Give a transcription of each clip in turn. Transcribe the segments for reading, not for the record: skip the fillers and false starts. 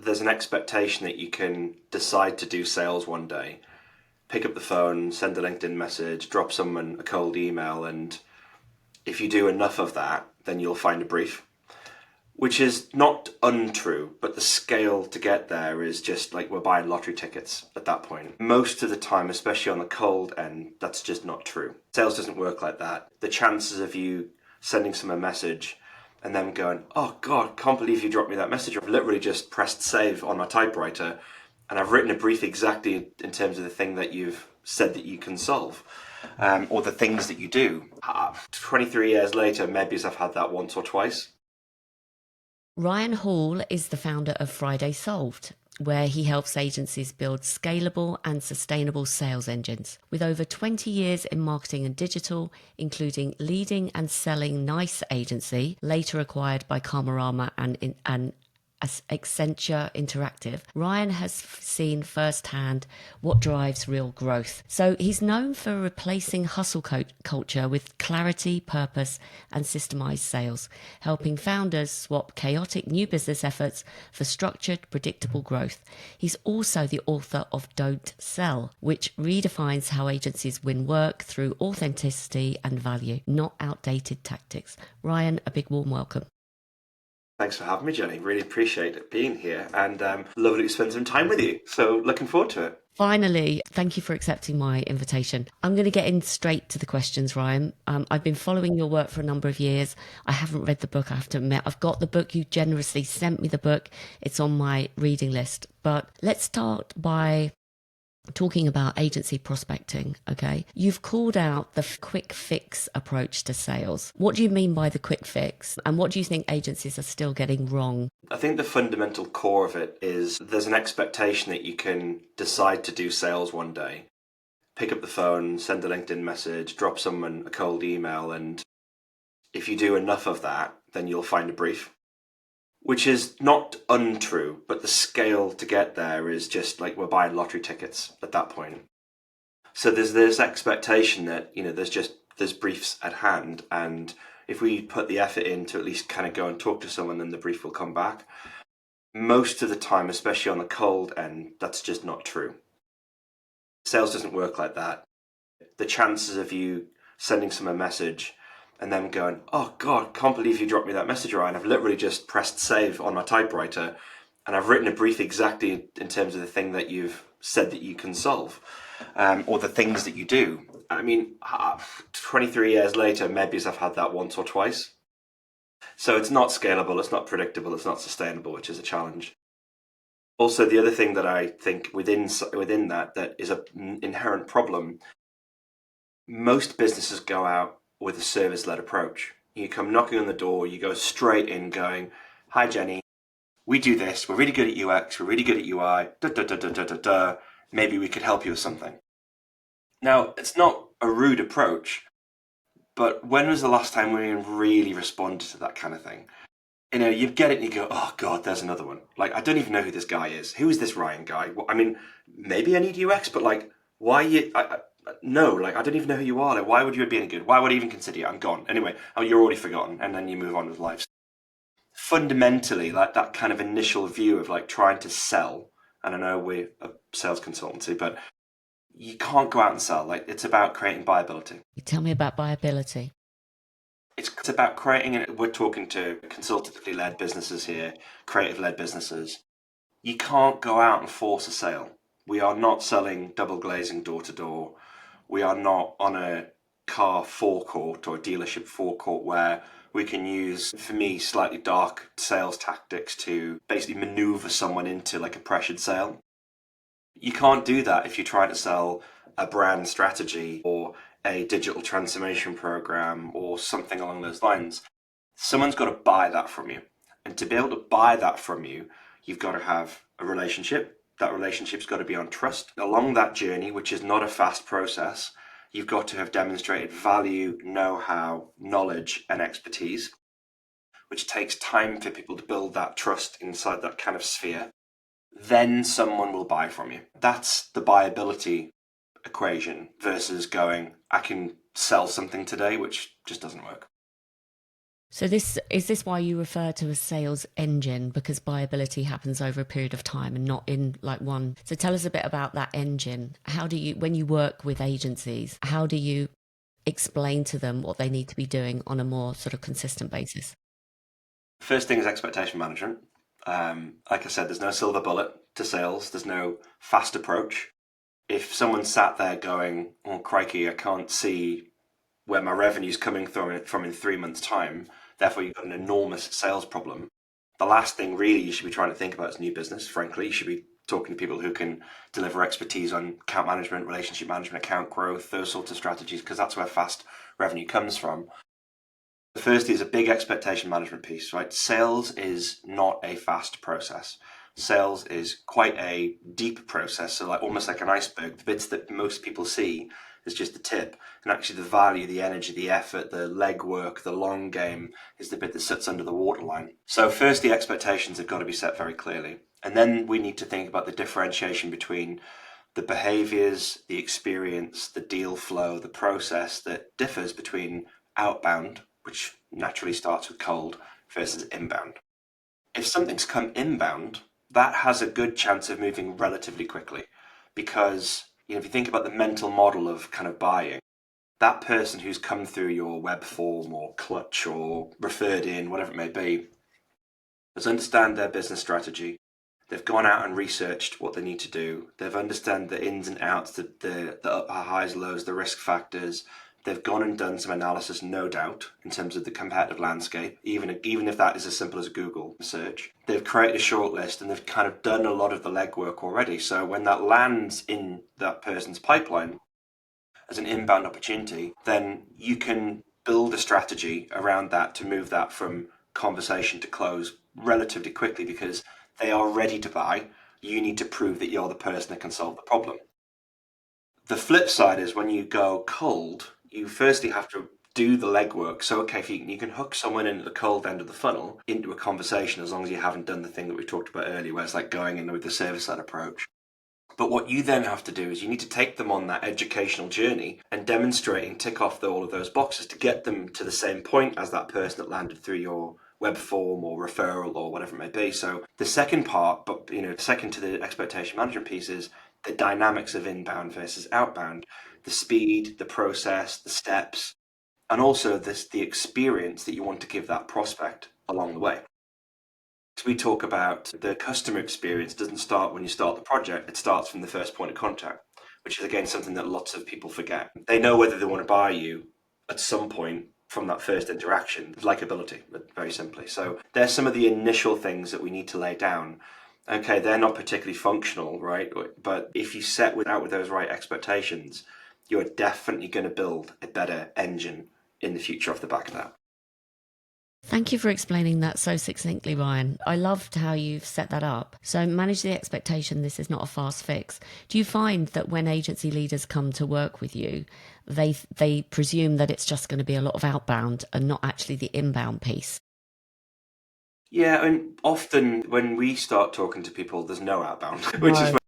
there's an expectation that you can decide to do sales one day, pick up the phone, send a LinkedIn message, drop someone a cold email, and if you do enough of that, then you'll find a brief. Which is not untrue, but the scale to get there is just like we're buying lottery tickets at that point. Most of the time, especially on the cold end, that's just not true. Sales doesn't work like that. The chances of you sending someone a message and them going, oh God, can't believe you dropped me that message. I've literally just pressed save on my typewriter and I've written a brief exactly in terms of the thing that you've said that you can solve. Or the things that you do. 23 years later, maybe I've had that once or twice. Ryan Hall is the founder of Friday Solved, where he helps agencies build scalable and sustainable sales engines. With over 20 years in marketing and digital, including leading and selling NICE agency, later acquired by Karmarama and Accenture Interactive, Ryan has seen firsthand what drives real growth. So he's known for replacing hustle culture with clarity, purpose, and systemized sales, helping founders swap chaotic new business efforts for structured, predictable growth. He's also the author of Don't Sell, which redefines how agencies win work through authenticity and value, not outdated tactics. Ryan, a big warm welcome. Thanks for having me, Jenny. Really appreciate it being here and lovely to spend some time with you. So looking forward to it. Finally, thank you for accepting my invitation. I'm going to get in straight to the questions, Ryan. I've been following your work for a number of years. I haven't read the book, I have to admit. I've got the book. You generously sent me the book. It's on my reading list. But let's start by talking about agency prospecting, okay? You've called out the quick fix approach to sales. What do you mean by the quick fix? And what do you think agencies are still getting wrong? I think the fundamental core of it is there's an expectation that you can decide to do sales one day, pick up the phone, send a LinkedIn message, drop someone a cold email, and if you do enough of that, then you'll find a brief. Which is not untrue, but the scale to get there is just like we're buying lottery tickets at that point. So there's this expectation that, there's briefs at hand, and if we put the effort in to at least kind of go and talk to someone, then the brief will come back. Most of the time, especially on the cold end, that's just not true. Sales doesn't work like that. The chances of you sending someone a message and them going, oh God, can't believe you dropped me that message, Ryan. I've literally just pressed save on my typewriter and I've written a brief exactly in terms of the thing that you've said that you can solve, or the things that you do. 23 years later, maybe I've had that once or twice. So it's not scalable, it's not predictable, it's not sustainable, which is a challenge. Also, the other thing that I think within that is an inherent problem, most businesses go out with a service-led approach. You come knocking on the door, you go straight in going, hi Jenny, we do this, we're really good at UX, we're really good at UI, maybe we could help you with something. Now, it's not a rude approach, but when was the last time we really responded to that kind of thing? You get it and you go, oh God, there's another one. Like, I don't even know who this guy is. Who is this Ryan guy? Maybe I need UX, but like, why you... No, I don't even know who you are. Like, why would you be any good? Why would I even consider you? I'm gone. Anyway, you're already forgotten, and then you move on with life. Fundamentally, that kind of initial view of trying to sell, and I know we're a sales consultancy, but you can't go out and sell. It's about creating buyability. Tell me about buyability. It's about creating, we're talking to consultatively led businesses here, creative led businesses. You can't go out and force a sale. We are not selling double glazing door to door. We are not on a car forecourt or a dealership forecourt where we can use, for me, slightly dark sales tactics to basically maneuver someone into a pressured sale. You can't do that if you're trying to sell a brand strategy or a digital transformation program or something along those lines. Someone's got to buy that from you. And to be able to buy that from you, you've got to have a relationship. That relationship's got to be on trust. Along that journey, which is not a fast process, you've got to have demonstrated value, know-how, knowledge, and expertise, which takes time for people to build that trust inside that kind of sphere. Then someone will buy from you. That's the buyability equation versus going, I can sell something today, which just doesn't work. So this why you refer to a sales engine, because buyability happens over a period of time and not in like one. So tell us a bit about that engine. How do you, when you work with agencies, how do you explain to them what they need to be doing on a more sort of consistent basis? First thing is expectation management. Like I said, there's no silver bullet to sales. There's no fast approach. If someone sat there going, "Oh crikey, I can't see where my revenue's coming from in 3 months' time, therefore you've got an enormous sales problem," the last thing really you should be trying to think about is new business. Frankly, you should be talking to people who can deliver expertise on account management, relationship management, account growth, those sorts of strategies, because that's where fast revenue comes from. The first is a big expectation management piece, right? Sales is not a fast process. Sales is quite a deep process, so like almost like an iceberg. The bits that most people see is just the tip, and actually the value, the energy, the effort, the legwork, the long game is the bit that sits under the waterline. So first, the expectations have got to be set very clearly, and then we need to think about the differentiation between the behaviors, the experience, the deal flow, the process that differs between outbound, which naturally starts with cold, versus inbound. If something's come inbound, that has a good chance of moving relatively quickly because if you think about the mental model of kind of buying, that person who's come through your web form or clutch or referred in, whatever it may be, has understand their business strategy. They've gone out and researched what they need to do. They've understand the ins and outs, the highs, lows, the risk factors. They've gone and done some analysis, no doubt, in terms of the competitive landscape, even if that is as simple as a Google search. They've created a shortlist and they've kind of done a lot of the legwork already. So when that lands in that person's pipeline as an inbound opportunity, then you can build a strategy around that to move that from conversation to close relatively quickly because they are ready to buy. You need to prove that you're the person that can solve the problem. The flip side is when you go cold, you firstly have to do the legwork. So, okay, if you can hook someone in at the cold end of the funnel into a conversation as long as you haven't done the thing that we talked about earlier, where it's like going in with the service-led approach. But what you then have to do is you need to take them on that educational journey and demonstrate and tick off all of those boxes to get them to the same point as that person that landed through your web form or referral or whatever it may be. So the second part, but second to the expectation management piece is the dynamics of inbound versus outbound, the speed, the process, the steps, and also the experience that you want to give that prospect along the way. We talk about the customer experience doesn't start when you start the project, it starts from the first point of contact, which is again something that lots of people forget. They know whether they want to buy you at some point from that first interaction, likability, very simply. So there's some of the initial things that we need to lay down. Okay, they're not particularly functional, right? But if you set out with those right expectations, you're definitely going to build a better engine in the future off the back of that. Thank you for explaining that so succinctly, Ryan. I loved how you've set that up. So, manage the expectation this is not a fast fix. Do you find that when agency leaders come to work with you, they presume that it's just going to be a lot of outbound and not actually the inbound piece? Yeah, and often when we start talking to people, there's no outbound, which is No.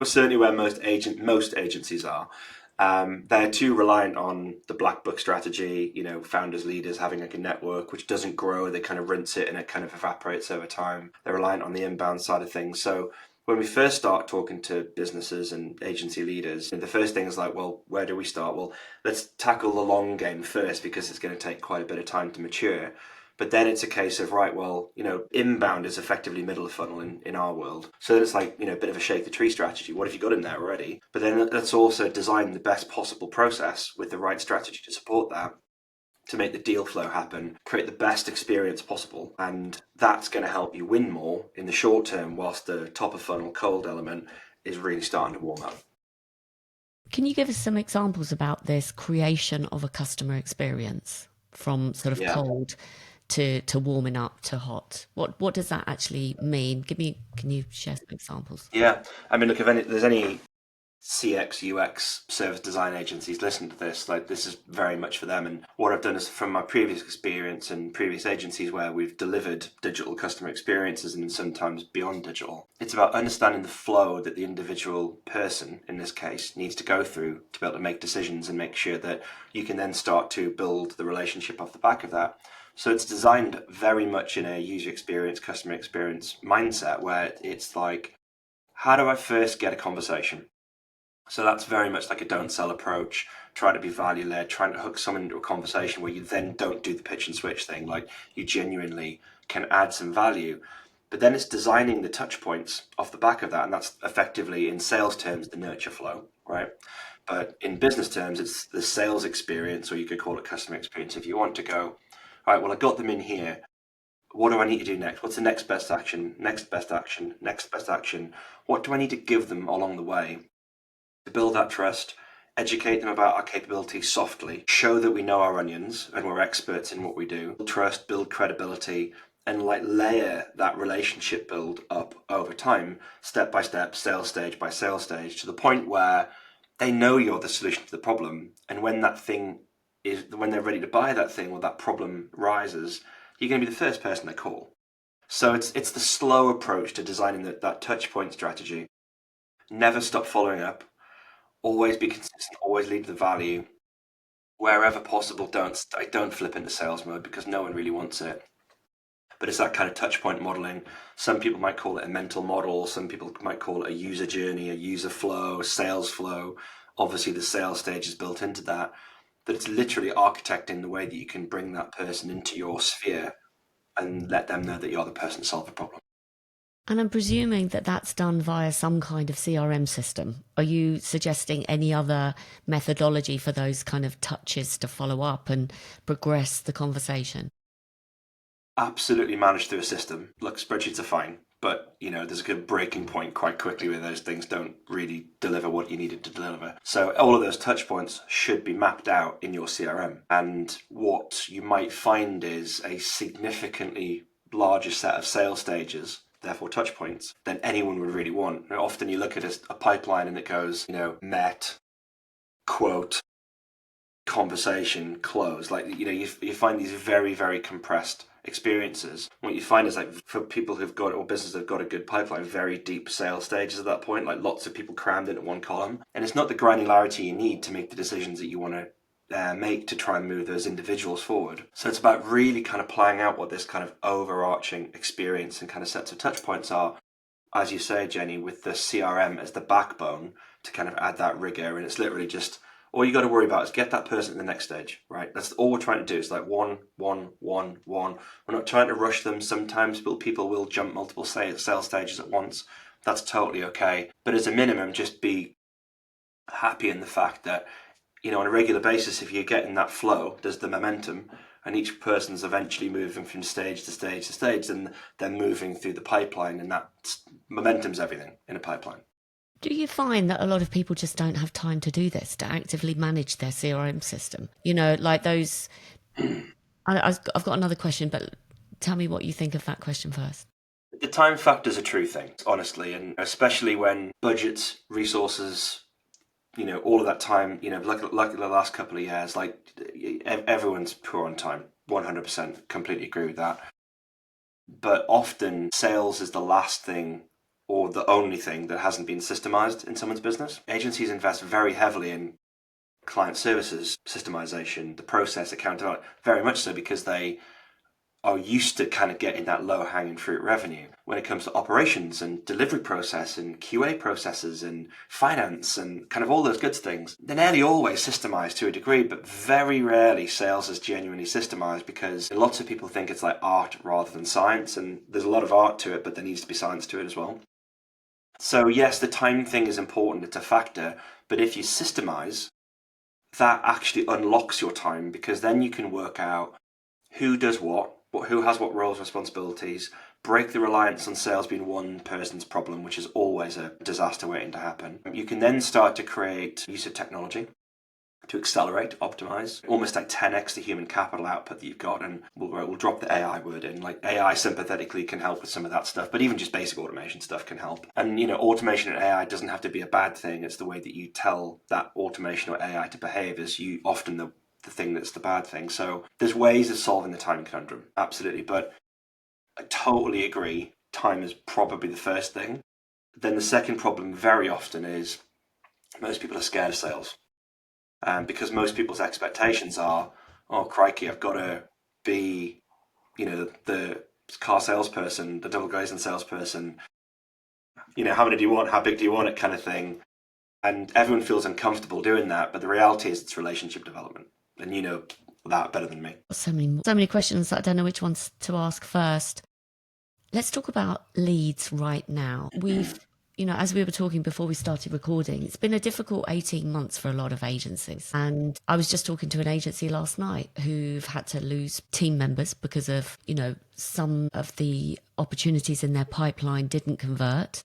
certainly where most agencies are. They're too reliant on the black book strategy, founders, leaders having like a network which doesn't grow. They kind of rinse it and it kind of evaporates over time. They're reliant on the inbound side of things. So when we first start talking to businesses and agency leaders, the first thing is like, well, where do we start? Well, let's tackle the long game first because it's going to take quite a bit of time to mature. But then it's a case of, right, well, inbound is effectively middle of funnel in our world. So it's like, a bit of a shake the tree strategy. What have you got in there already? But then let's also design the best possible process with the right strategy to support that, to make the deal flow happen, create the best experience possible. And that's going to help you win more in the short term whilst the top of funnel cold element is really starting to warm up. Can you give us some examples about this creation of a customer experience from sort of Yeah. cold to warming up to hot? What does that actually mean? Can you share some examples? Yeah. I mean, look, if there's any CX, UX service design agencies listen to this, like this is very much for them. And what I've done is from my previous experience and previous agencies where we've delivered digital customer experiences and sometimes beyond digital, it's about understanding the flow that the individual person, in this case, needs to go through to be able to make decisions and make sure that you can then start to build the relationship off the back of that. So it's designed very much in a user experience, customer experience mindset where it's like, how do I first get a conversation? So that's very much like a don't sell approach, trying to be value led, trying to hook someone into a conversation where you then don't do the pitch and switch thing. Like you genuinely can add some value. But then it's designing the touch points off the back of that. And that's effectively, in sales terms, the nurture flow, right? But in business terms, it's the sales experience, or you could call it customer experience. If you want to go, all right, well, I got them in here. What do I need to do next? What's the next best action? Next best action? Next best action? What do I need to give them along the way to build that trust, educate them about our capabilities softly, show that we know our onions and we're experts in what we do, build trust, build credibility, and like layer that relationship build up over time, step by step, sales stage by sales stage, to the point where they know you're the solution to the problem. And when that thing is, when they're ready to buy that thing or that problem rises, you're going to be the first person they call. So it's the slow approach to designing that touch point strategy. Never stop following up. Always be consistent. Always lead the value. Wherever possible, don't flip into sales mode because no one really wants it. But it's that kind of touch point modeling. Some people might call it a mental model. Some people might call it a user journey, a user flow, a sales flow. Obviously, the sales stage is built into that. But it's literally architecting the way that you can bring that person into your sphere and let them know that you're the person to solve the problem. And I'm presuming that that's done via some kind of CRM system. Are you suggesting any other methodology for those kind of touches to follow up and progress the conversation? Absolutely managed through a system. Look, spreadsheets are fine, but there's a good breaking point quite quickly where those things don't really deliver what you needed to deliver. So all of those touch points should be mapped out in your CRM. And what you might find is a significantly larger set of sales stages, therefore touch points, than anyone would really want. Often you look at a pipeline and it goes, met, quote, conversation, close. Like, you find these very, very compressed experiences. What you find is, like, for people who've got, or businesses that have got a good pipeline, very deep sales stages at that point, like lots of people crammed into one column. And it's not the granularity you need to make the decisions that you want to make to try and move those individuals forward. So it's about really kind of playing out what this kind of overarching experience and kind of sets of touch points are, as you say, Jenny, with the CRM as the backbone to kind of add that rigor. And it's literally just, all you got to worry about is get that person to the next stage, right? That's all we're trying to do. Is like one. We're not trying to rush them. Sometimes people will jump multiple sales stages at once. That's totally okay. But as a minimum, just be happy in the fact that, on a regular basis, if you're getting that flow, there's the momentum, and each person's eventually moving from stage to stage to stage, and they're moving through the pipeline, and that momentum's everything in a pipeline. Do you find that a lot of people just don't have time to do this, to actively manage their CRM system? Like those. I've got another question, but tell me what you think of that question first. The time factor is a true thing, honestly, and especially when budgets, resources, all of that time, like the last couple of years, like everyone's poor on time. 100% completely agree with that. But often sales is the last thing or the only thing that hasn't been systemized in someone's business. Agencies invest very heavily in client services, systemization, the process, accountability, very much so because they are used to kind of getting that low hanging fruit revenue when it comes to operations and delivery process and QA processes and finance and kind of all those good things. They're nearly always systemized to a degree, but very rarely sales is genuinely systemized because lots of people think it's like art rather than science, and there's a lot of art to it, but there needs to be science to it as well. So yes, the time thing is important, it's a factor, but if you systemize, that actually unlocks your time because then you can work out who does what, who has what roles and responsibilities, break the reliance on sales being one person's problem, which is always a disaster waiting to happen. You can then start to create use of technology to accelerate, optimize, almost like 10x the human capital output that you've got. And we'll drop the AI word in. Like AI sympathetically can help with some of that stuff, but even just basic automation stuff can help. And automation and AI doesn't have to be a bad thing. It's the way that you tell that automation or AI to behave is you often the thing that's the bad thing. So there's ways of solving the time conundrum, absolutely. But I totally agree. Time is probably the first thing. Then the second problem very often is most people are scared of sales. Because most people's expectations are, oh crikey, I've got to be the car salesperson, the double glazing salesperson, how many do you want? How big do you want it? Kind of thing. And everyone feels uncomfortable doing that. But the reality is it's relationship development. And you know that better than me. So many questions that I don't know which ones to ask first. Let's talk about leads right now. We've, as we were talking before we started recording, it's been a difficult 18 months for a lot of agencies. And I was just talking to an agency last night who've had to lose team members because of, some of the opportunities in their pipeline didn't convert.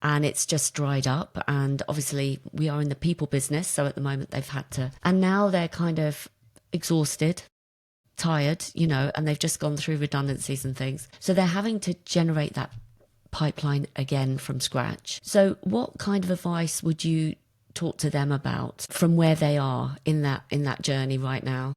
And it's just dried up. And obviously we are in the people business. So at the moment they've had to, and now they're kind of exhausted, tired, and they've just gone through redundancies and things. So they're having to generate that pipeline again from scratch. So what kind of advice would you talk to them about from where they are in that journey right now?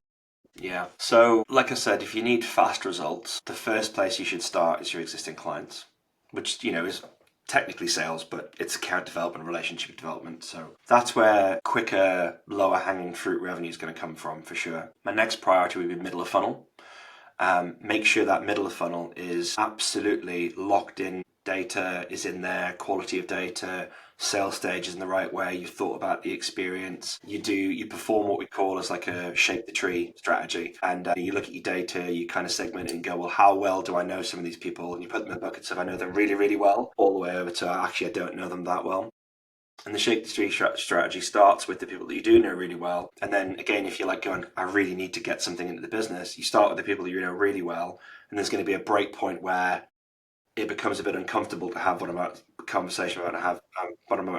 Yeah. So like I said, if you need fast results, the first place you should start is your existing clients, which, is technically sales, but it's account development, relationship development. So that's where quicker, lower hanging fruit revenue is going to come from for sure. My next priority would be middle of funnel. Make sure that middle of funnel is absolutely locked in. Data is in there, quality of data, sales stage is in the right way. You've thought about the experience. You perform what we call as like a shake the tree strategy. And you look at your data, you kind of segment it and go, well, how well do I know some of these people? And you put them in buckets of I know them really, really well, all the way over to actually I don't know them that well. And the shake the tree strategy starts with the people that you do know really well. And then again, if you're like going, I really need to get something into the business, you start with the people that you know really well. And there's going to be a break point where it becomes a bit uncomfortable to have what I'm about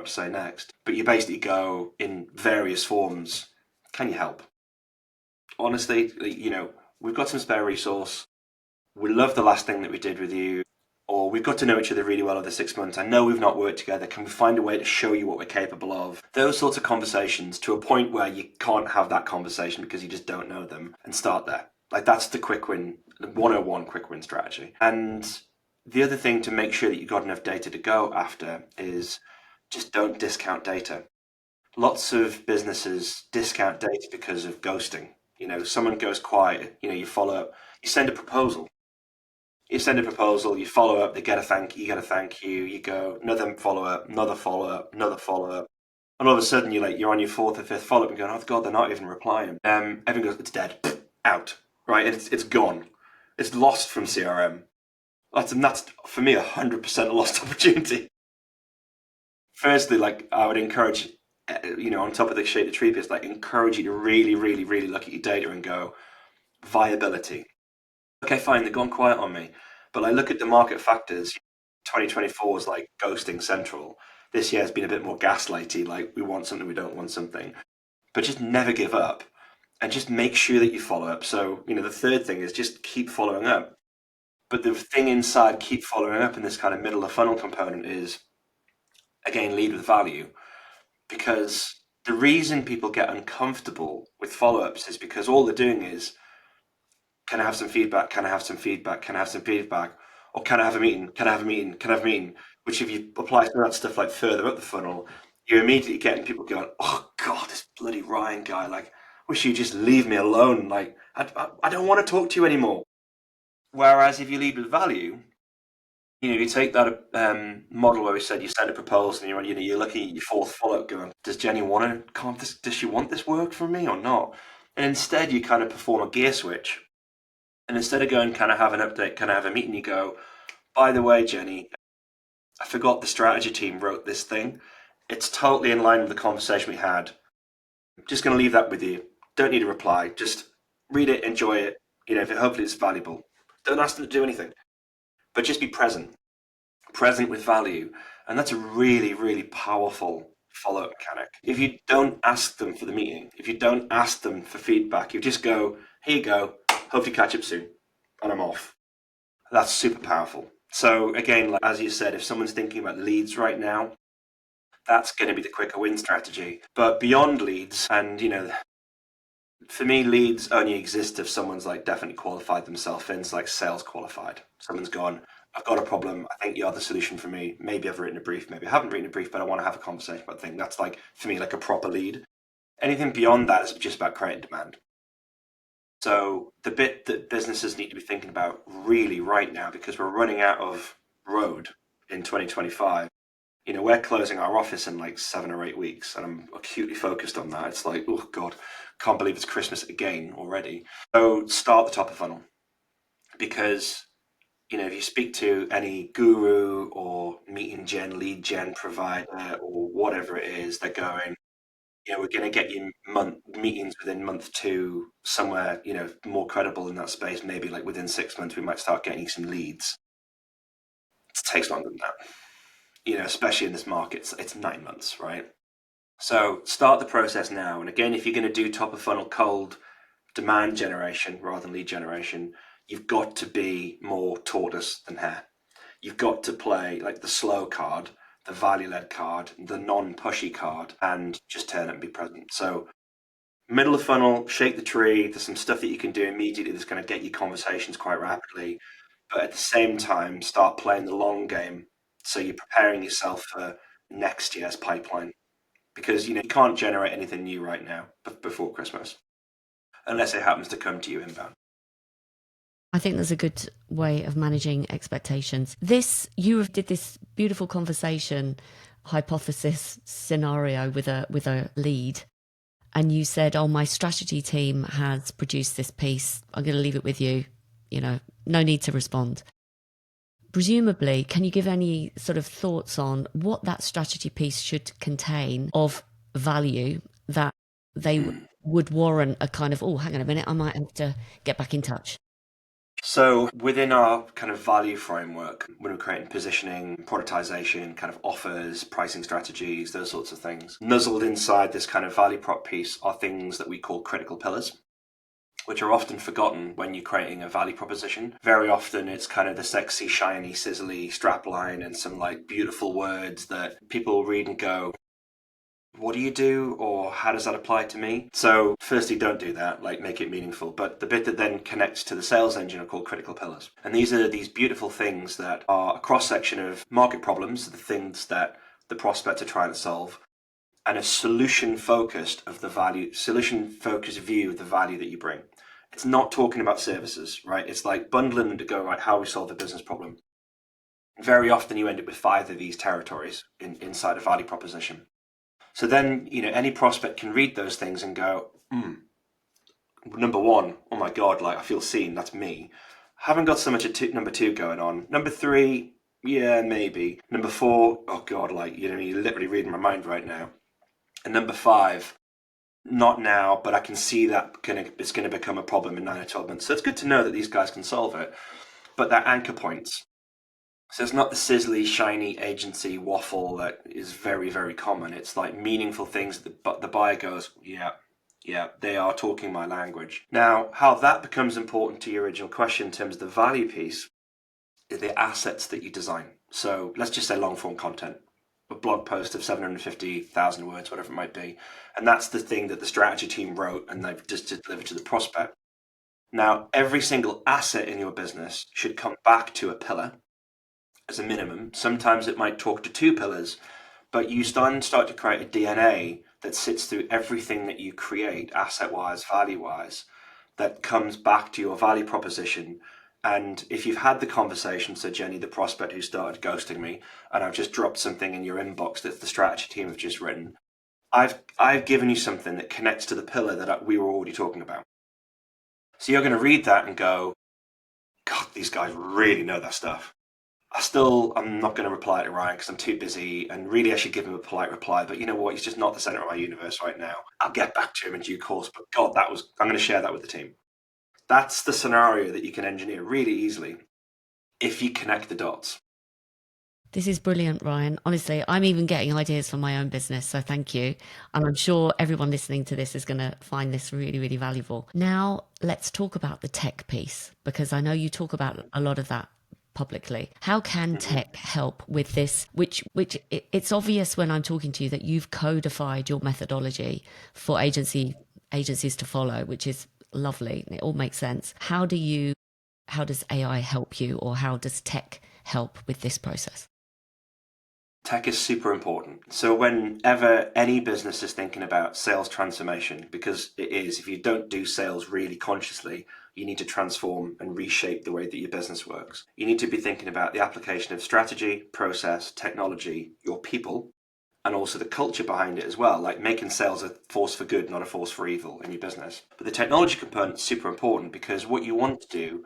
to say next. But you basically go in various forms. Can you help? Honestly, we've got some spare resource. We love the last thing that we did with you. Or we've got to know each other really well over 6 months. I know we've not worked together. Can we find a way to show you what we're capable of? Those sorts of conversations to a point where you can't have that conversation because you just don't know them, and start there. Like that's the quick win, the 101 quick win strategy. And the other thing to make sure that you've got enough data to go after is just don't discount data. Lots of businesses discount data because of ghosting. Someone goes quiet, you follow up, you send a proposal. You send a proposal, you follow up, they get a thank you, you go, another follow up, another follow up, another follow up. And all of a sudden you're on your fourth or fifth follow up and going, oh God, they're not even replying. Everyone goes, it's dead, out, right? It's gone. It's lost from CRM. That's for me 100% a lost opportunity. Firstly, I would encourage, on top of the shake the tree piece, encourage you to really, really, really look at your data and go, viability. Okay, fine, they've gone quiet on me. But I look at the market factors. 2024 is like ghosting central. This year has been a bit more gaslighty, we want something, we don't want something. But just never give up and just make sure that you follow up. So, the third thing is just keep following up. But the thing inside keep following up in this kind of middle of funnel component is, again, lead with value. Because the reason people get uncomfortable with follow-ups is because all they're doing is, can I have some feedback? Can I have some feedback? Can I have some feedback? Or can I have a meeting? Can I have a meeting? Can I have a meeting? Which if you apply some of that stuff further up the funnel, you're immediately getting people going, oh God, this bloody Ryan guy, wish you just leave me alone. I don't want to talk to you anymore. Whereas if you lead with value, you take that model where we said you send a proposal and you're looking at your fourth follow-up going, does Jenny does she want this work from me or not? And instead you kind of perform a gear switch. And instead of going, can I have an update? Can I have a meeting? You go, by the way, Jenny, I forgot the strategy team wrote this thing. It's totally in line with the conversation we had. I'm just going to leave that with you. Don't need a reply. Just read it, enjoy it. Hopefully it's valuable. Don't ask them to do anything, but just be present with value. And that's a really, really powerful follow-up mechanic. If you don't ask them for the meeting, if you don't ask them for feedback, you just go, here you go, hope to catch up soon, and I'm off. That's super powerful. So again, as you said, if someone's thinking about leads right now, that's going to be the quicker win strategy. But beyond leads, and for me, leads only exist if someone's definitely qualified themselves in. It's like sales qualified. Someone's gone, I've got a problem. I think you're the solution for me. Maybe I've written a brief. Maybe I haven't written a brief, but I want to have a conversation about the thing. That's for me, a proper lead. Anything beyond that is just about creating demand. So the bit that businesses need to be thinking about really right now, because we're running out of road in 2025. We're closing our office in like 7 or 8 weeks, and I'm acutely focused on that. It's like, oh God, can't believe it's Christmas again already. So start the top of funnel, because if you speak to any guru or meeting gen, lead gen provider or whatever it is, they're going, we're going to get you meetings within month two, somewhere, more credible in that space. Maybe like within 6 months, we might start getting some leads. It takes longer than that, especially in this market. It's 9 months, right? So start the process now. And again, if you're going to do top of funnel cold demand generation rather than lead generation, you've got to be more tortoise than hare. You've got to play like the slow card, the value-led card, the non-pushy card, and just turn it and be present. So middle of funnel, shake the tree. There's some stuff that you can do immediately that's going to get you conversations quite rapidly. But at the same time, start playing the long game. So you're preparing yourself for next year's pipeline, because you can't generate anything new right now before Christmas unless it happens to come to you inbound. I think there's a good way of managing expectations. You did this beautiful conversation hypothesis scenario with a lead, and you said, "Oh, my strategy team has produced this piece. I'm going to leave it with you. No need to respond." Presumably, can you give any sort of thoughts on what that strategy piece should contain of value that they would warrant a kind of, oh, hang on a minute, I might have to get back in touch? So within our kind of value framework, when we're creating positioning, productization, kind of offers, pricing strategies, those sorts of things, nuzzled inside this kind of value prop piece are things that we call critical pillars, which are often forgotten when you're creating a value proposition. Very often it's kind of the sexy, shiny, sizzly strapline and some like beautiful words that people read and go, what do you do, or how does that apply to me? So firstly, don't do that, like make it meaningful. But the bit that then connects to the sales engine are called critical pillars. And these are these beautiful things that are a cross-section of market problems, the things that the prospects are trying to solve, and a solution-focused view of the value that you bring. It's not talking about services, right? It's like bundling them to go, right, how we solve a business problem. Very often you end up with 5 of these territories inside a value proposition. So then, any prospect can read those things and go, number one, oh my God, like I feel seen, that's me. Haven't got so much at number 2 going on. Number 3, yeah, maybe. Number 4, oh God, like, you're literally reading my mind right now. And number 5, not now, but I can see that it's going to become a problem in 9 or 12 months. So it's good to know that these guys can solve it. But they're anchor points. So it's not the sizzly, shiny agency waffle that is very, very common. It's like meaningful things that the buyer goes, yeah, they are talking my language. Now, how that becomes important to your original question in terms of the value piece is the assets that you design. So let's just say long form content, a blog post of 750,000 words, whatever it might be. And that's the thing that the strategy team wrote and they've just delivered to the prospect. Now, every single asset in your business should come back to a pillar as a minimum. Sometimes it might talk to 2 pillars, but you start to create a DNA that sits through everything that you create, asset-wise, value-wise, that comes back to your value proposition. And if you've had the conversation, so Jenny, the prospect who started ghosting me, and I've just dropped something in your inbox that the strategy team have just written, I've given you something that connects to the pillar that we were already talking about. So you're going to read that and go, God, these guys really know their stuff. I'm not going to reply to Ryan because I'm too busy, and really I should give him a polite reply, but you know what, he's just not the center of my universe right now. I'll get back to him in due course, but God, I'm going to share that with the team. That's the scenario that you can engineer really easily if you connect the dots. This is brilliant, Ryan. Honestly, I'm even getting ideas for my own business, so thank you. And I'm sure everyone listening to this is going to find this really, really valuable. Now, let's talk about the tech piece, because I know you talk about a lot of that publicly. How can tech help with this, it's obvious when I'm talking to you that you've codified your methodology for agencies to follow, which is lovely. It all makes sense. How does AI help you, or how does tech help with this process? Tech is super important. So whenever any business is thinking about sales transformation, because it is, if you don't do sales really consciously, you need to transform and reshape the way that your business works. You need to be thinking about the application of strategy, process, technology, your people, and also the culture behind it as well, like making sales a force for good, not a force for evil in your business. But the technology component is super important because what you want to do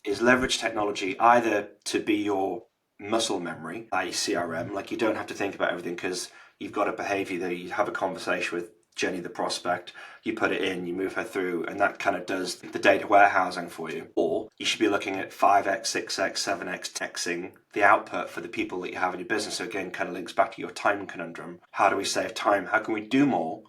is leverage technology either to be your muscle memory, i.e. CRM, like you don't have to think about everything because you've got a behavior that you have a conversation with Jenny, the prospect, you put it in, you move her through, and that kind of does the data warehousing for you. Or you should be looking at 5x, 6x, 7x texting the output for the people that you have in your business. So again, kind of links back to your time conundrum. How do we save time? How can we do more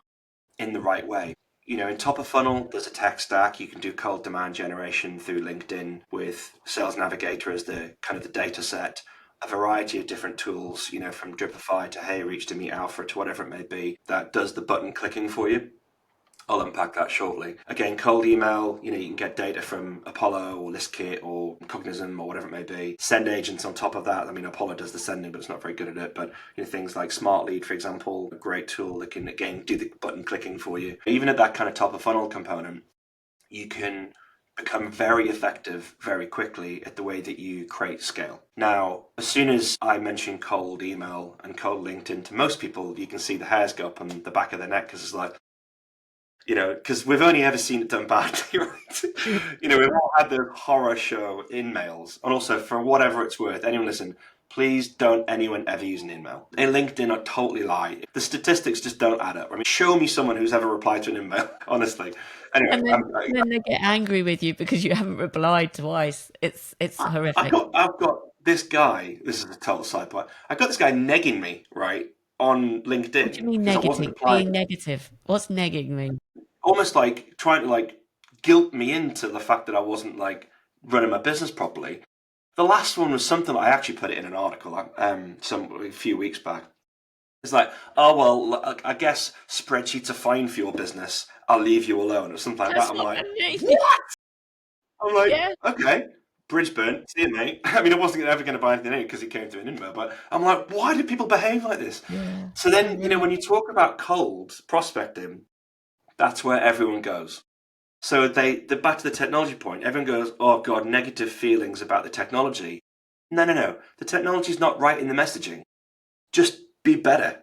in the right way? You know, in top of funnel, there's a tech stack. You can do cold demand generation through LinkedIn with Sales Navigator as the kind of the data set, a variety of different tools, you know, from Dripify to HeyReach to Meet Alpha to whatever it may be, that does the button clicking for you. I'll unpack that shortly. Again, cold email, you know, you can get data from Apollo or ListKit or Cognism or whatever it may be. Send agents on top of that. I mean, Apollo does the sending, but it's not very good at it. But you know, things like Smart Lead, for example, a great tool that can, again, do the button clicking for you. Even at that kind of top of funnel component, you can become very effective very quickly at the way that you create scale. Now, as soon as I mention cold email and cold LinkedIn to most people, you can see the hairs go up on the back of their neck because it's like, you know, because we've only ever seen it done badly, right? You know, we've all had the horror show in mails. And also, for whatever it's worth, anyone listen, please don't anyone ever use an email. In LinkedIn, I totally lie. The statistics just don't add up. I mean, show me someone who's ever replied to an email, honestly. Anyway, And then they get angry with you because you haven't replied twice. It's horrific. I've got this guy, this is a total side point. I've got this guy negging me, right, on What do you LinkedIn mean because I wasn't negative? replying. Being negative. What's negging mean? Almost like trying to like guilt me into the fact that I wasn't like running my business properly. The last one was something I actually put it in an article a few weeks back. It's like, oh well, I guess spreadsheets are fine for your business. I'll leave you alone or something like that. That's I'm not like, me. what? I'm like, Yeah. okay, bridge burnt. See you, mate. I mean, I wasn't ever going to buy anything because it came through an email, but I'm like, why do people behave like this? Yeah. So So then, you know, rude. when you talk about cold prospecting, that's where everyone goes. So the back to the technology point, everyone goes, oh God, negative feelings about the technology. No, no, no. The technology's not right in the messaging. Just be better.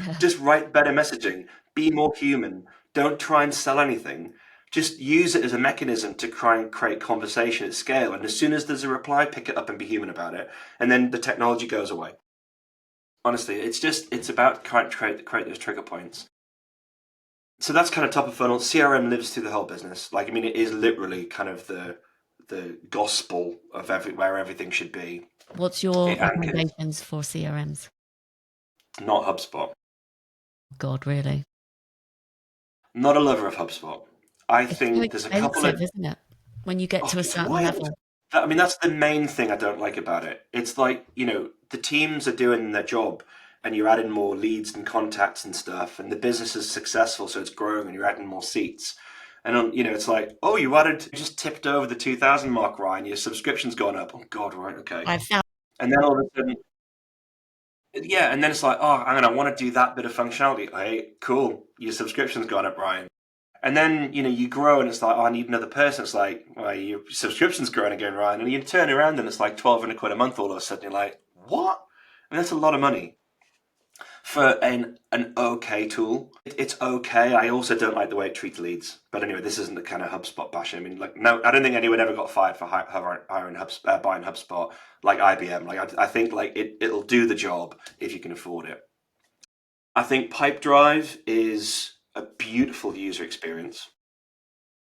Yeah. Just write better messaging. Be more human. Don't try and sell anything. Just use it as a mechanism to try and create conversation at scale. And as soon as there's a reply, pick it up and be human about it. And then the technology goes away. Honestly, it's about trying to create those trigger points. So that's kind of top of funnel. CRM lives through the whole business. Like, I mean, it is literally kind of the gospel of where everything should be. What's your It anchors, recommendations for CRMs? not HubSpot. God, really? Not a lover of HubSpot. I It's so think there's a couple expensive, of isn't it? When you get oh, to a it's certain wild. level. I mean, that's the main thing I don't like about it. It's like, you know, the teams are doing their job and you're adding more leads and contacts and stuff, and the business is successful, so it's growing and you're adding more seats. And, you know, it's like, oh, you just tipped over the 2,000 mark, Ryan, your subscription's gone up. Oh, God, right, okay. I found And then all of a sudden, yeah, and then it's like, oh, I want to do that bit of functionality. Hey, cool, your subscription's gone up, Ryan. And then, you know, you grow and it's like, oh, I need another person. It's like, well, your subscription's growing again, Ryan. And you turn around and it's like 12 and a quid a month all of a sudden. You're like, what? I mean, that's a lot of money for an okay tool. It's okay. I also don't like the way it treats leads. But anyway, this isn't the kind of HubSpot bashing. I mean, like, no, I don't think anyone ever got fired for buying HubSpot like IBM. Like, I think like it'll do the job if you can afford it. I think Pipedrive is a beautiful user experience.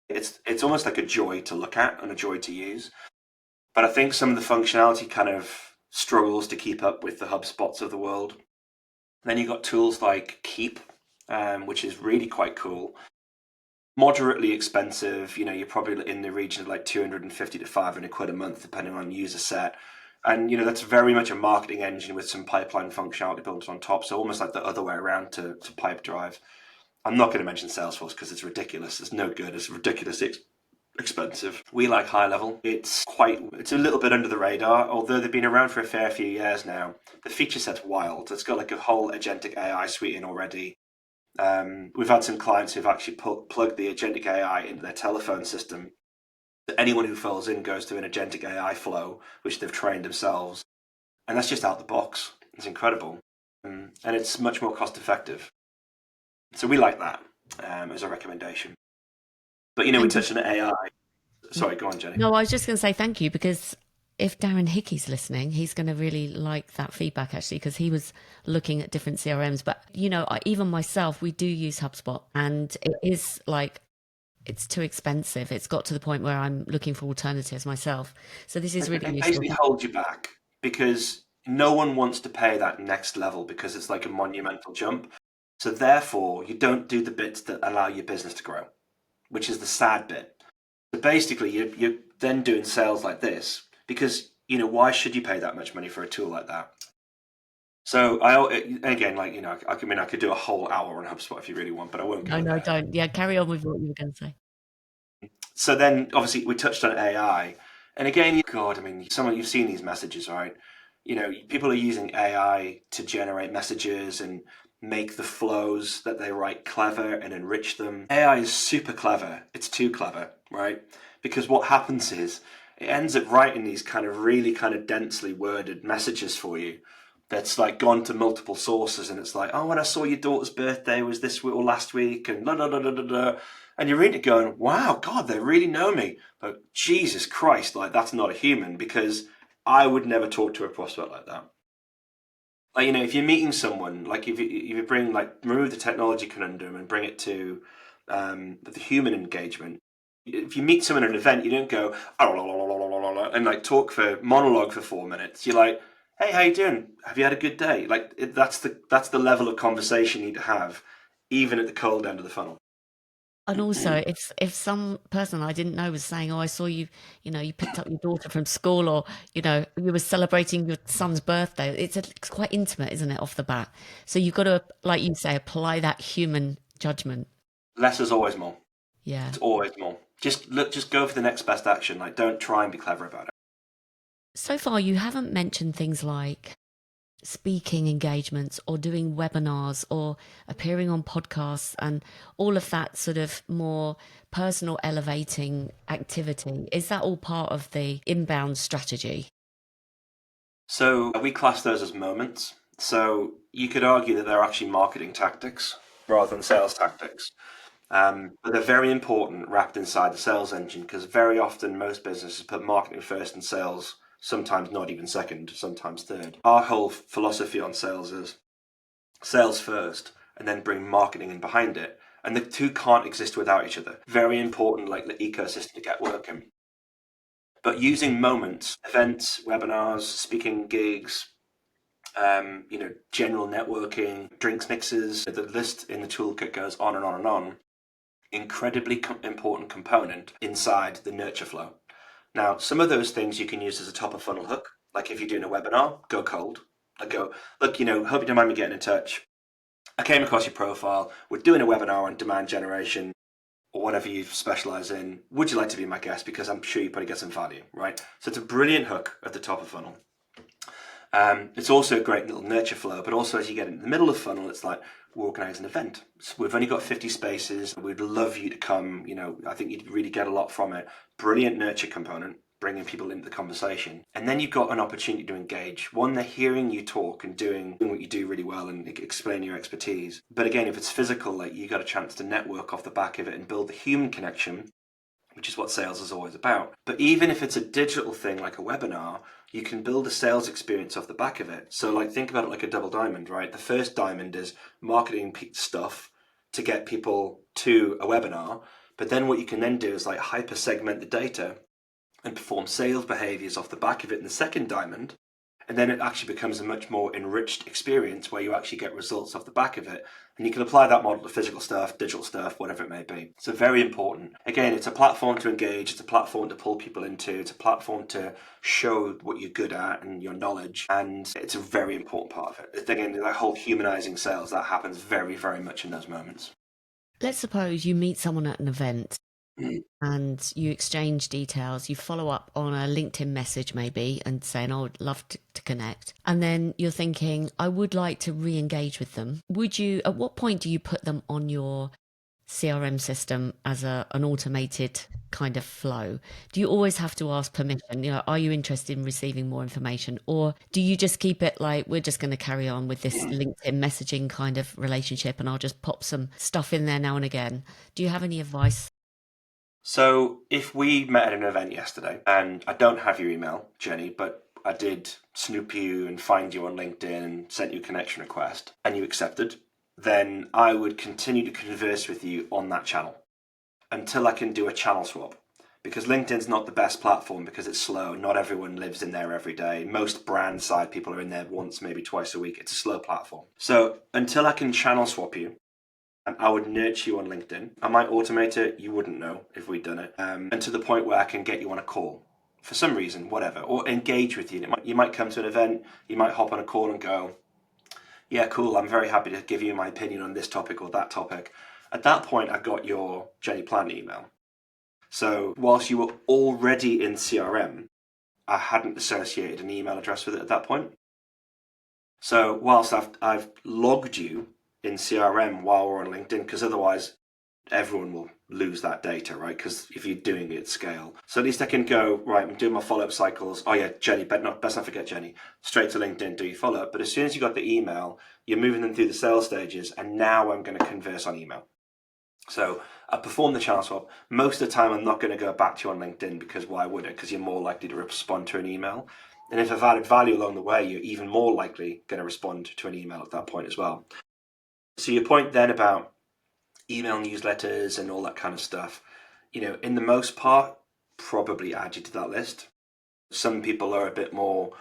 It's almost like a joy to look at and a joy to use. But I think some of the functionality kind of struggles to keep up with the HubSpots of the world. Then you've got tools like Keep, which is really quite cool. Moderately expensive, you know, you're probably in the region of like 250 to 500 quid a month, depending on user set. And, you know, that's very much a marketing engine with some pipeline functionality built on top. So almost like the other way around to Pipedrive. I'm not going to mention Salesforce because it's ridiculous. It's no good. It's ridiculous expensive. We like high level. It's a little bit under the radar, although they've been around for a fair few years now. The feature set's wild. It's got like a whole agentic AI suite in already. We've had some clients who've actually plugged the agentic AI into their telephone system. Anyone who fills in goes through an agentic AI flow, which they've trained themselves. And that's just out the box. It's incredible. And it's much more cost effective. So we like that as a recommendation. But, we And touched on AI. Sorry, go on, Jenny. no, I was just going to say thank you, because if Darren Hickey's listening, he's going to really like that feedback, actually, because he was looking at different CRMs. But, even myself, we do use HubSpot, and it is like, it's too expensive. It's got to the point where I'm looking for alternatives myself. So this is really It useful. basically holds you back because no one wants to pay that next level because it's like a monumental jump. So therefore, you don't do the bits that allow your business to grow, which is the sad bit. So basically, you're then doing sales like this because, why should you pay that much money for a tool like that? So I could do a whole hour on HubSpot if you really want, but I won't go No, there. don't. Yeah, carry on with what you were going to say. So then, obviously, we touched on AI, and again, God, you've seen these messages, right? People are using AI to generate messages and make the flows that they write clever and enrich them. AI is super clever. It's too clever, right? Because what happens is it ends up writing these kind of really kind of densely worded messages for you. That's like gone to multiple sources, and it's like, oh, when I saw your daughter's birthday was this week or last week, and da da da da da. And you're reading it going, wow, God, they really know me. But Jesus Christ, like that's not a human, because I would never talk to a prospect like that. Like, if you're meeting someone, like if you bring, like, remove the technology conundrum and bring it to the human engagement. If you meet someone at an event, you don't go and like monologue for 4 minutes. You're like, hey, how you doing? Have you had a good day? Like that's the level of conversation you need to have, even at the cold end of the funnel. And also, if some person I didn't know was saying, "Oh, I saw you, you picked up your daughter from school, or you were celebrating your son's birthday," it's quite intimate, isn't it, off the bat? So you've got to, like you say, apply that human judgment. Less is always more. Yeah. It's always more. Just go for the next best action. Like, don't try and be clever about it. So far, you haven't mentioned things like speaking engagements or doing webinars or appearing on podcasts and all of that sort of more personal elevating activity. Is that all part of the inbound strategy? So we class those as moments. So you could argue that they're actually marketing tactics rather than sales tactics. But they're very important wrapped inside the sales engine, because very often most businesses put marketing first and sales sometimes not even second, sometimes third. Our whole philosophy on sales is sales first and then bring marketing in behind it. And the two can't exist without each other. Very important, like the ecosystem to get working. But using moments, events, webinars, speaking gigs, general networking, drinks mixes, the list in the toolkit goes on and on and on. Incredibly important component inside the nurture flow. Now, some of those things you can use as a top of funnel hook. Like if you're doing a webinar, go cold. Like go, look, hope you don't mind me getting in touch. I came across your profile. We're doing a webinar on demand generation or whatever you specialize in. Would you like to be my guest? Because I'm sure you probably get some value, right? So it's a brilliant hook at the top of funnel. It's also a great little nurture flow, but also as you get into the middle of the funnel, it's like, we'll organize an event. So we've only got 50 spaces. We'd love you to come. I think you'd really get a lot from it. Brilliant nurture component, bringing people into the conversation. And then you've got an opportunity to engage. One, they're hearing you talk and doing what you do really well and explain your expertise. But again, if it's physical, like you got a chance to network off the back of it and build the human connection, which is what sales is always about. But even if it's a digital thing like a webinar, you can build a sales experience off the back of it. So like think about it like a double diamond, right? The first diamond is marketing stuff to get people to a webinar. But then what you can then do is like hyper segment the data and perform sales behaviors off the back of it in the second diamond. And then it actually becomes a much more enriched experience where you actually get results off the back of it. And you can apply that model to physical stuff, digital stuff, whatever it may be. So very important. Again, it's a platform to engage. It's a platform to pull people into. It's a platform to show what you're good at and your knowledge. And it's a very important part of it. Again, that whole humanizing sales, that happens very, very much in those moments. Let's suppose you meet someone at an event and you exchange details, you follow up on a LinkedIn message maybe and saying, oh, I'd love to connect. And then you're thinking, I would like to re-engage with them. At what point do you put them on your CRM system as an automated kind of flow? Do you always have to ask permission? Are you interested in receiving more information? Or do you just keep it like, we're just going to carry on with this LinkedIn messaging kind of relationship and I'll just pop some stuff in there now and again? Do you have any advice? So if we met at an event yesterday and I don't have your email, Jenny, but I did snoop you and find you on LinkedIn and sent you a connection request and you accepted, then I would continue to converse with you on that channel until I can do a channel swap. Because LinkedIn's not the best platform because it's slow. Not everyone lives in there every day. Most brand side people are in there once, maybe twice a week. It's a slow platform. So until I can channel swap you, and I would nurture you on LinkedIn. I might automate it. You wouldn't know if we'd done it. And to the point where I can get you on a call for some reason, whatever, or engage with you. You might come to an event, you might hop on a call and go, yeah, cool, I'm very happy to give you my opinion on this topic or that topic. At that point, I got your Jenny Plant email. So whilst you were already in CRM, I hadn't associated an email address with it at that point. So whilst I've logged you in CRM while we're on LinkedIn, because otherwise everyone will lose that data, right? Because if you're doing it at scale. So at least I can go, right, I'm doing my follow-up cycles. Oh yeah, Jenny, best not forget Jenny. Straight to LinkedIn, do your follow-up. But as soon as you got the email, you're moving them through the sales stages, and now I'm going to converse on email. So I perform the channel swap. Most of the time, I'm not going to go back to you on LinkedIn because why would it? Because you're more likely to respond to an email. And if I've added value along the way, you're even more likely going to respond to an email at that point as well. So your point then about email newsletters and all that kind of stuff, in the most part, probably add you to that list. Some people are a bit more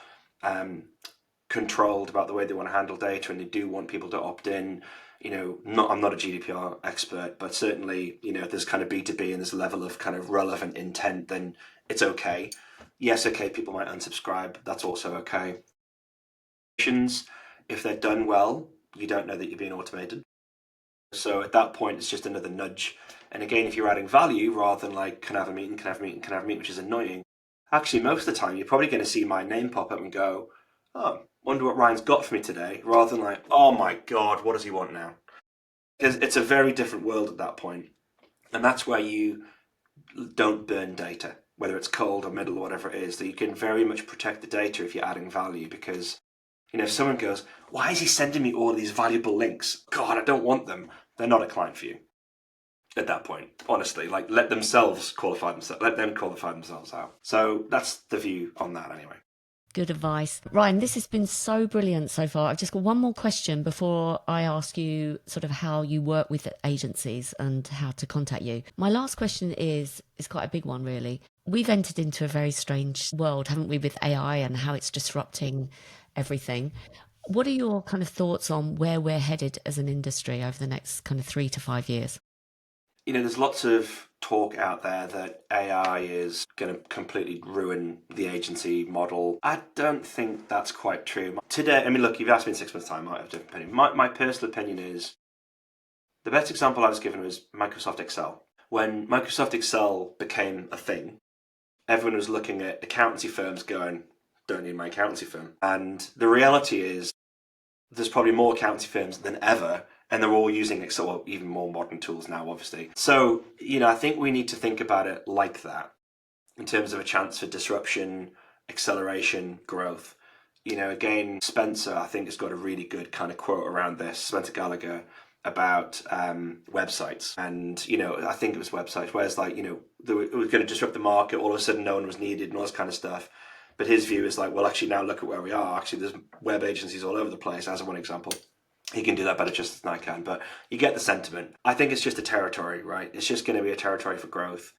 controlled about the way they want to handle data, and they do want people to opt in. I'm not a GDPR expert, but certainly, if there's kind of B2B and there's a level of kind of relevant intent, then it's okay. Yes, okay, people might unsubscribe. That's also okay. If they're done well, you don't know that you're being automated. So at that point, it's just another nudge. And again, if you're adding value rather than like, can I have a meeting, can I have a meeting, can I have a meeting, which is annoying. Actually, most of the time, you're probably going to see my name pop up and go, oh, wonder what Ryan's got for me today, rather than like, oh my God, what does he want now? Because it's a very different world at that point. And that's where you don't burn data, whether it's cold or middle or whatever it is, that you can very much protect the data if you're adding value. Because, if someone goes, why is he sending me all these valuable links? God, I don't want them. They're not a client for you at that point, honestly. Like, let them qualify themselves out. So that's the view on that anyway. Good advice. Ryan, this has been so brilliant so far. I've just got one more question before I ask you sort of how you work with agencies and how to contact you. My last question is quite a big one, really. We've entered into a very strange world, haven't we, with AI and how it's disrupting everything. What are your kind of thoughts on where we're headed as an industry over the next kind of 3 to 5 years? There's lots of talk out there that AI is going to completely ruin the agency model. I don't think that's quite true. Today, look, you've asked me in 6 months' time, I might have a different opinion. My personal opinion is the best example I was given was Microsoft Excel. When Microsoft Excel became a thing, everyone was looking at accountancy firms going, don't need my accountancy firm. And the reality is there's probably more accountancy firms than ever, and they're all using Excel, well, even more modern tools now, obviously. So, I think we need to think about it like that in terms of a chance for disruption, acceleration, growth. Again, Spencer, I think, has got a really good kind of quote around this, Spencer Gallagher, about websites. And, I think it was websites, where it's like, it was going to disrupt the market, all of a sudden no one was needed and all this kind of stuff. But his view is like, well, actually, now look at where we are. Actually, there's web agencies all over the place, as one example. He can do that better just than I can, but you get the sentiment. I think it's just a territory, right? It's just going to be a territory for growth.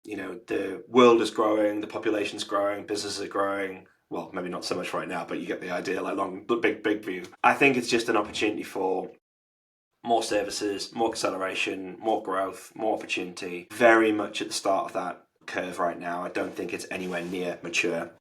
The world is growing, the population's growing, businesses are growing. Well, maybe not so much right now, but you get the idea, like long, big view. I think it's just an opportunity for more services, more acceleration, more growth, more opportunity. Very much at the start of that curve right now. I don't think it's anywhere near mature,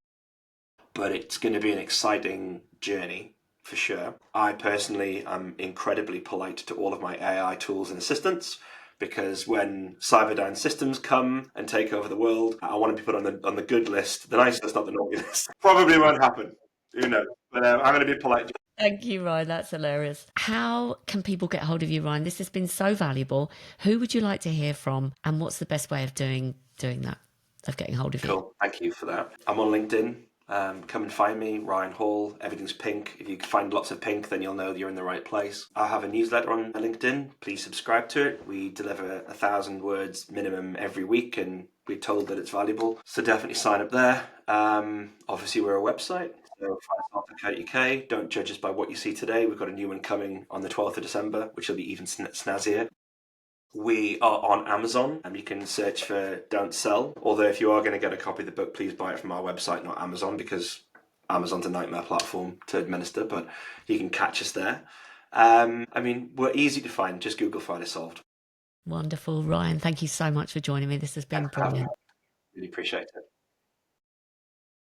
but it's going to be an exciting journey for sure. I personally am incredibly polite to all of my AI tools and assistants, because when Cyberdyne systems come and take over the world, I want to be put on the good list, the nice list, not the naughty list. Probably won't happen. Who knows? But I'm going to be polite. Thank you, Ryan. That's hilarious. How can people get hold of you, Ryan? This has been so valuable. Who would you like to hear from, and what's the best way of doing that, of getting hold of you? Cool. Thank you for that. I'm on LinkedIn. Come and find me, Ryan Hall. Everything's pink. If you find lots of pink, then you'll know that you're in the right place. I have a newsletter on LinkedIn. Please subscribe to it. We deliver 1,000 words minimum every week, and we're told that it's valuable. So definitely sign up there. Obviously, we're a website. So UK. Don't judge us by what you see today. We've got a new one coming on the 12th of December, which will be even snazzier. We are on Amazon, and you can search for Don't Sell. Although if you are going to get a copy of the book, please buy it from our website, not Amazon, because Amazon's a nightmare platform to administer, but you can catch us there. We're easy to find. Just Google Friday Solved. Wonderful. Ryan, thank you so much for joining me. This has been brilliant. Really appreciate it.